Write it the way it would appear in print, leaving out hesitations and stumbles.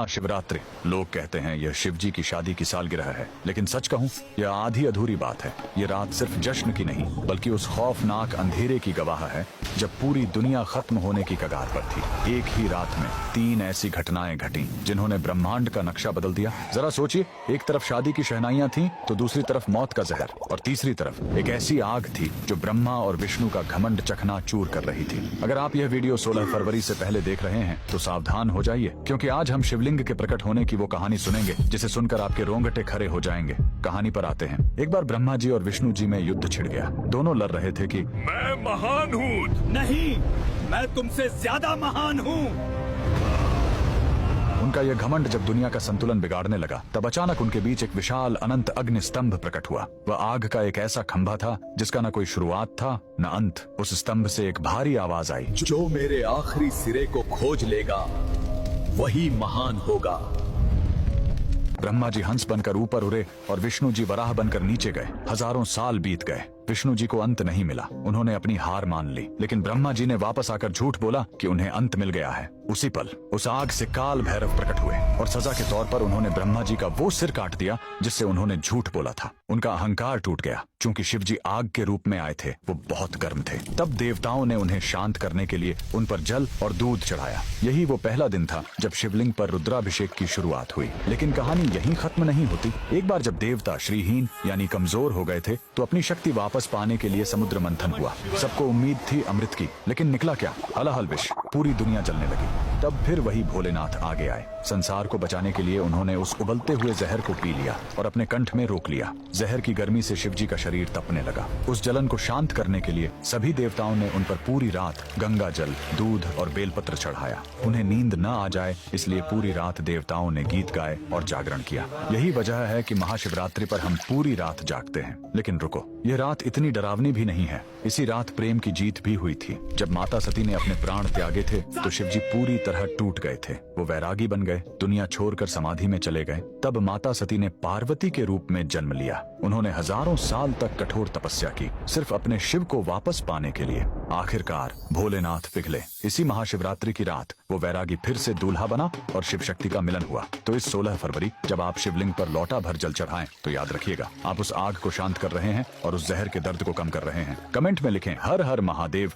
शिवरात्रि लोग कहते हैं यह शिवजी की शादी की सालगिरह है, लेकिन सच कहूं यह आधी अधूरी बात है। ये रात सिर्फ जश्न की नहीं बल्कि उस खौफनाक अंधेरे की गवाह है जब पूरी दुनिया खत्म होने की कगार पर थी। एक ही रात में 3 ऐसी घटनाएं घटी जिन्होंने ब्रह्मांड का नक्शा बदल दिया। जरा सोचिए, एक तरफ शादी की शहनाइयां थीं, तो दूसरी तरफ मौत का जहर, और तीसरी तरफ एक ऐसी आग थी जो ब्रह्मा और विष्णु का घमंड चकनाचूर कर रही थी। अगर आप यह वीडियो 16 फरवरी से पहले देख रहे हैं तो सावधान हो जाइए, क्योंकि आज हम शिवलिंग के प्रकट होने की वो कहानी सुनेंगे जिसे सुनकर आपके रोंगटे खड़े हो जाएंगे। कहानी पर आते हैं। एक बार ब्रह्मा जी और विष्णु जी में युद्ध छिड़ गया। दोनों लड़ रहे थे कि मैं महान हूँ। नहीं, मैं तुमसे ज्यादा महान हूँ। उनका यह घमंड जब दुनिया का संतुलन बिगाड़ने लगा, तब अचानक उनके बीच एक विशाल अनंत अग्नि स्तंभ प्रकट हुआ। वह आग का एक ऐसा खंभा था जिसका न कोई शुरुआत था न अंत। उस स्तंभ से एक भारी आवाज आई, जो मेरे आखिरी सिरे को खोज लेगा वही महान होगा। ब्रह्मा जी हंस बनकर ऊपर उड़े और विष्णु जी वराह बनकर नीचे गए। हजारों साल बीत गए, विष्णु जी को अंत नहीं मिला। उन्होंने अपनी हार मान ली, लेकिन ब्रह्मा जी ने वापस आकर झूठ बोला कि उन्हें अंत मिल गया है। उसी पल उस आग से काल भैरव प्रकट हुए और सजा के तौर पर उन्होंने ब्रह्मा जी का वो सिर काट दिया जिससे उन्होंने झूठ बोला था। उनका अहंकार टूट गया। चूंकि शिव जी आग के रूप में आए थे, वो बहुत गर्म थे। तब देवताओं ने उन्हें शांत करने के लिए उन पर जल और दूध चढ़ाया। यही वो पहला दिन था जब शिवलिंग पर रुद्राभिषेक की शुरुआत हुई। लेकिन कहानी यहीं खत्म नहीं होती। एक बार जब देवता श्रीहीन यानी कमजोर हो गए थे, तो अपनी शक्ति वापस पाने के लिए समुद्र मंथन हुआ। सबको उम्मीद थी अमृत की, लेकिन निकला क्या? हलाहल विष। पूरी दुनिया जलने लगी। तब फिर वही भोलेनाथ आगे आए। संसार को बचाने के लिए उन्होंने उस उबलते हुए जहर को पी लिया और अपने कंठ में रोक लिया। जहर की गर्मी से शिवजी का शरीर तपने लगा। उस जलन को शांत करने के लिए सभी देवताओं ने उन पर पूरी रात गंगा जल, दूध और बेलपत्र चढ़ाया। उन्हें नींद न आ जाए इसलिए पूरी रात देवताओं ने गीत गाए और जागरण किया। यही वजह है कि महाशिवरात्रि पर हम पूरी रात जागते हैं। लेकिन रुको, यह रात इतनी डरावनी भी नहीं है। इसी रात प्रेम की जीत भी हुई थी। जब माता सती ने अपने प्राण त्यागे थे तो शिवजी पूरी तरह टूट गए थे। वो वैरागी बन गए, दुनिया छोड़कर समाधि में चले गए। तब माता सती ने पार्वती के रूप में जन्म लिया। उन्होंने हजारों साल तक कठोर तपस्या की, सिर्फ अपने शिव को वापस पाने के लिए। आखिरकार भोलेनाथ पिघले। इसी महाशिवरात्रि की रात वो वैरागी फिर से दूल्हा बना और शिव शक्ति का मिलन हुआ। तो इस 16 फरवरी जब आप शिवलिंग पर लोटा भर जल चढ़ाएं, तो याद रखिएगा, आप उस आग को शांत कर रहे हैं और उस जहर के दर्द को कम कर रहे हैं। कमेंट में लिखें हर हर महादेव